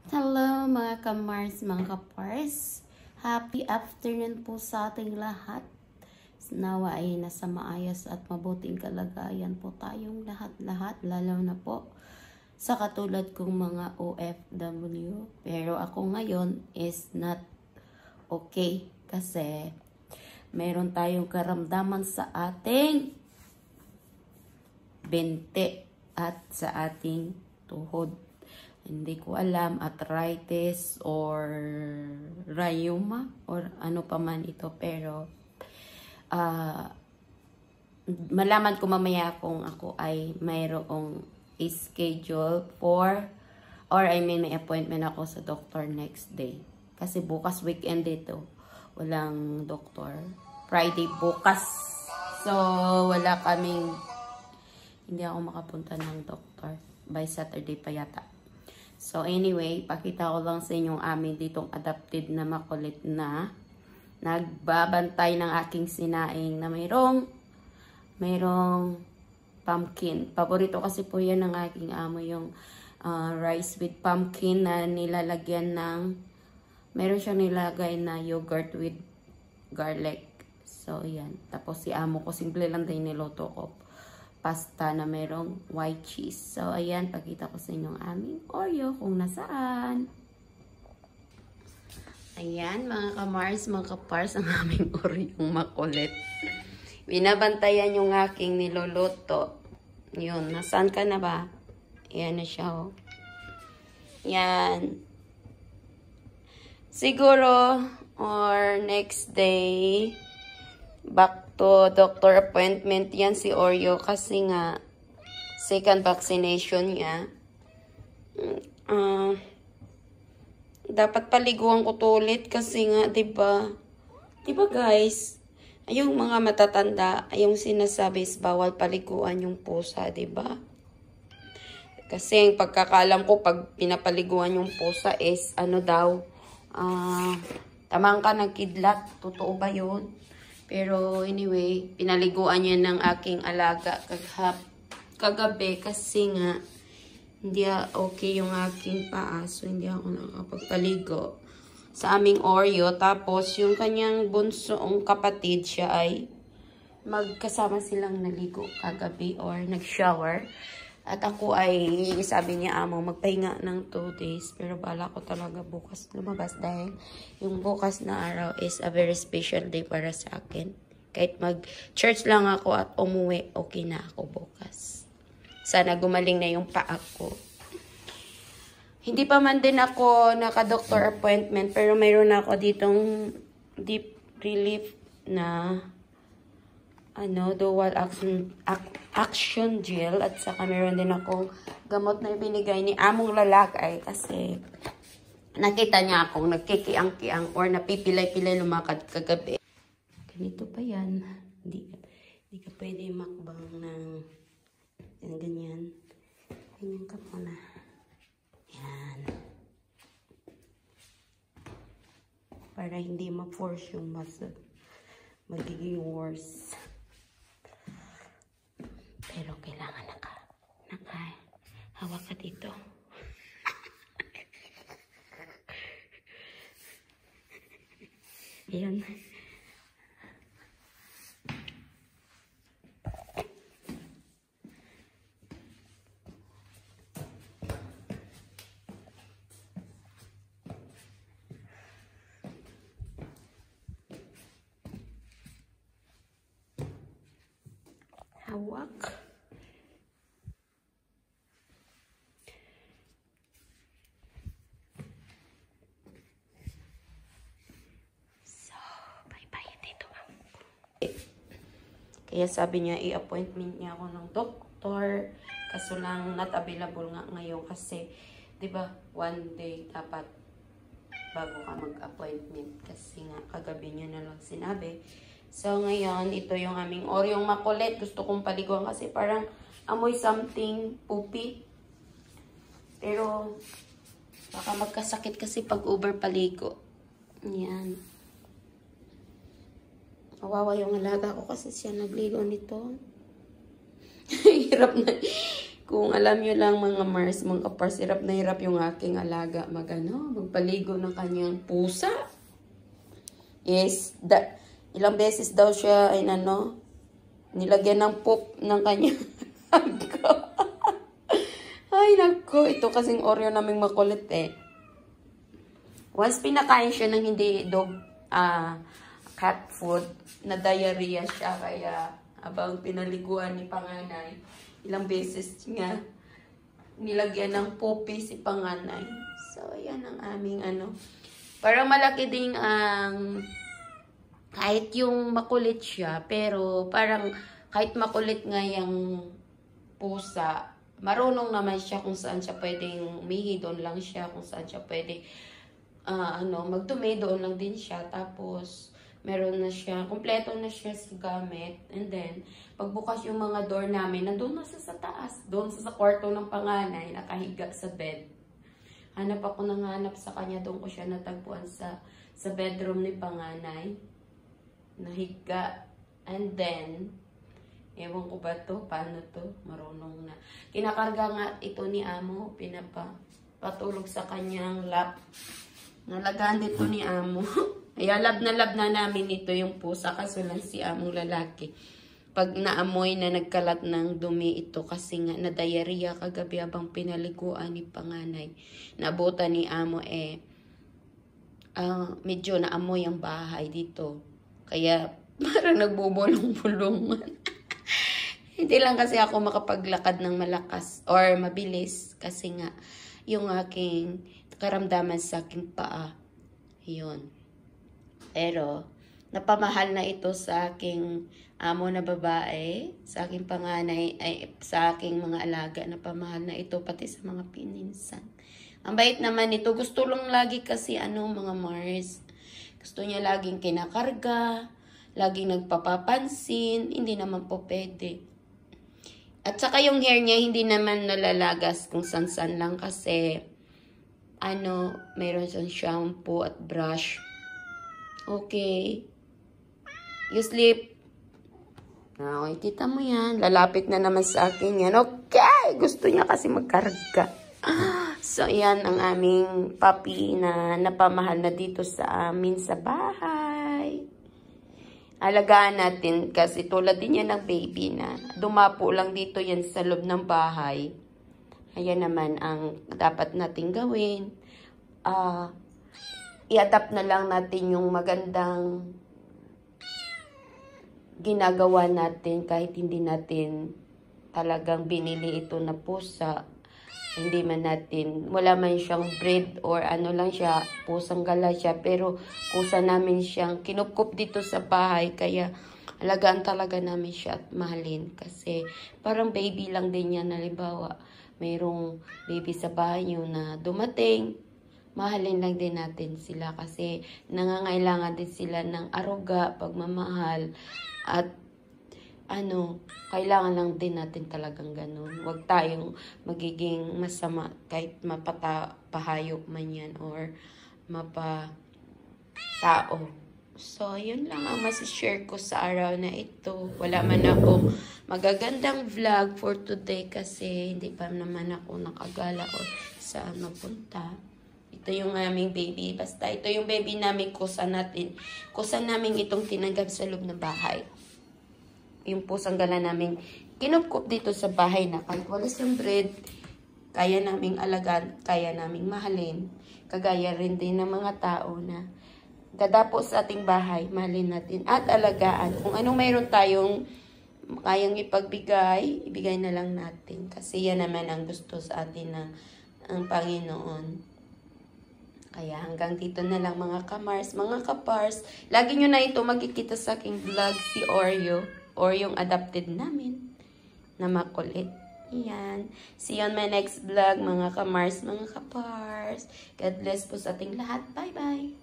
Hello mga kamars, mga kapars. Happy afternoon po sa ating lahat. Nawa ay nasa maayos at mabuting kalagayan po tayong lahat-lahat, lalo na po sa katulad kong mga OFW. Pero ako ngayon is not okay kasi meron tayong karamdaman sa ating bente at sa ating tuhod. Hindi ko alam, arthritis or rheuma or ano pa man ito, pero malaman ko mamaya kung ako ay mayroong schedule for or may appointment ako sa doctor next day. Kasi bukas weekend dito. Walang doctor. Friday bukas. So, wala kaming, hindi ako makapunta ng doctor. By Saturday pa yata. So anyway, pakita ko lang sa inyo amin ditong adopted na makulit na nagbabantay ng aking sinaing na mayroong pumpkin. Paborito kasi po yan ng aking amo, yung rice with pumpkin na nilalagyan ng, meron siyang nilagay na yogurt with garlic. So yan. Tapos si amo ko, simple lang din niloto ko. Pasta na merong white cheese. So, ayan, pakita ko sa inyo ang aming Oreo kung nasaan. Ayan, mga kamars, mga kapars, ang aming Oreo makulit. Binabantayan yung aking niluluto. Yun, nasaan ka na ba? Ayan na siya, oh. Yan. Siguro, or next day, back to doctor appointment yan si Oreo kasi nga second vaccination niya. Dapat paliguan ko to ulit kasi nga 'di ba guys, yung mga matatanda, yung sinasabi is bawal paliguan yung pusa, 'di ba? Kasi ang pagkakaalam ko pag pinapaliguan yung pusa is ano daw, tamang ka ng kidlat, totoo ba yun? Pero anyway, pinaliguan niya ng aking alaga kagabi kasi nga hindi okay yung aking paa. So hindi ako nakapagpaligo sa aming Oreo. Tapos yung kanyang bunsoong kapatid, siya ay magkasama silang naligo kagabi or nag-shower. At ako ay, sabi niya amo, magpahinga ng 2 days. Pero bala ko talaga bukas lumabas dahil yung bukas na araw is a very special day para sa akin. Kahit mag-church lang ako at umuwi, okay na ako bukas. Sana gumaling na yung paa ko. Hindi pa man din ako naka-doctor appointment, pero mayroon ako ditong deep relief na dual action gel, at saka meron din akong gamot na ibinigay ni among lalakay kasi nakita niya akong nagkikiang-kiang or napipilay-pilay lumakad kagabi. Ganito pa yan. Hindi ka pwede makbang ng ganyan. Ganyan ka muna. Yan. Para hindi ma-force yung muscle. Magiging worse. Pero kailangan hawak ka dito. Ayan. Hawak. Kaya sabi niya, i-appointment niya ako ng doktor. Kaso lang, not available nga ngayon kasi, di ba, one day dapat bago ka mag-appointment. Kasi nga, kagabi niya na lang sinabi. So, ngayon, ito yung aming Oreo makulit. Gusto kong paliguan kasi parang amoy something poopy. Pero, baka magkasakit kasi pag over paligo. Yan. Kawawa yung alaga ko kasi siya nagligo nito. Hirap na. Kung alam nyo lang mga Mars, mga kapars, hirap na hirap yung aking alaga magpaligo ng kanyang pusa. Yes, ilang beses daw siya ay nilagyan ng poop ng kanyang alaga. Ay nako, ito kasing Oreo naming makulit eh. Once pinakain siya ng hindi cat food, na diarrhea siya, kaya habang pinaliguan ni panganay, ilang beses nga nilagyan ng poopy si panganay. So, yan ang aming Parang malaki ding kahit yung makulit siya, pero parang kahit makulit nga yung pusa, marunong naman siya kung saan siya pwedeng umihi, doon lang siya. Kung saan siya pwede magdumi, doon lang din siya. Tapos, meron na siya, kumpleto na siya sa gamit. And then, pagbukas yung mga door namin, nandun na siya sa taas. Doon sa kwarto ng panganay, nakahiga sa bed. Hanap ako ng hanap sa kanya, doon ko siya natagpuan sa bedroom ni panganay. Nahiga. And then, ewan ko ba to? Paano to? Marunong na. Kinakarga nga ito ni Amo, pinapatulog sa kanyang lap. Nalagaan dito ni Amo. Kaya lab na namin ito yung pusa, kaso lang si Among lalaki. Pag naamoy na nagkalat ng dumi ito, kasi nga na diarrhea kagabi habang pinaliguan ni panganay. Nabutan ni Amo medyo naamoy ang bahay dito. Kaya parang nagbubulong-bulungan. Hindi lang kasi ako makapaglakad ng malakas or mabilis, kasi nga yung aking karamdaman sa aking paa. Yun. Pero, napamahal na ito sa aking amo na babae, sa aking panganay, sa aking mga alaga. Napamahal na ito, pati sa mga pininsan. Ang bait naman ito. Gusto lang lagi kasi mga Mars. Gusto niya laging kinakarga, laging nagpapapansin. Hindi naman po pwede. At saka yung hair niya, hindi naman nalalagas kung san-san lang kasi, mayroon siyang shampoo at brush. Okay. You sleep. Okay, kita mo yan. Lalapit na naman sa akin yan. Okay. Gusto niya kasi magkarga. So, yan ang aming puppy na napamahal na dito sa amin sa bahay. Alagaan natin kasi tulad din yan ng baby na dumapo lang dito yan sa loob ng bahay. Ayan naman ang dapat nating gawin. I-adapt na lang natin yung magandang ginagawa natin kahit hindi natin talagang binili ito na pusa. Hindi man natin, wala man siyang breed or lang siya, pusang gala siya. Pero kusa namin siyang kinupkup dito sa bahay. Kaya alagaan talaga namin siya at mahalin. Kasi parang baby lang din yan. Halimbawa, mayroong baby sa bahay nyo na dumating. Mahalin lang din natin sila kasi nangangailangan din sila ng aruga, pagmamahal, at kailangan lang din natin talagang ganun. Huwag tayong magiging masama kahit mapapahayop man yan or mapatao. So, yun lang ang masishare ko sa araw na ito. Wala man ako magagandang vlog for today kasi hindi pa naman ako nakagala o saan mapunta. Ito yung aming baby. Basta ito yung baby namin, kusa namin itong tinanggap sa loob ng bahay. Yung pusang gala namin, kinupkup dito sa bahay na kahit wala siyang breed, kaya naming alagaan, kaya naming mahalin. Kagaya rin din ng mga tao na dadapo sa ating bahay, mahalin natin at alagaan. Kung anong mayroon tayong kayang ipagbigay, ibigay na lang natin. Kasi yan naman ang gusto sa atin ng Panginoon. Kaya hanggang dito na lang mga kamars, mga kapars. Lagi nyo na ito magkikita sa aking vlog si Oreo or yung adopted namin na makulit. Yan. See you on my next vlog mga kamars, mga kapars. God bless po sa ating lahat. Bye-bye.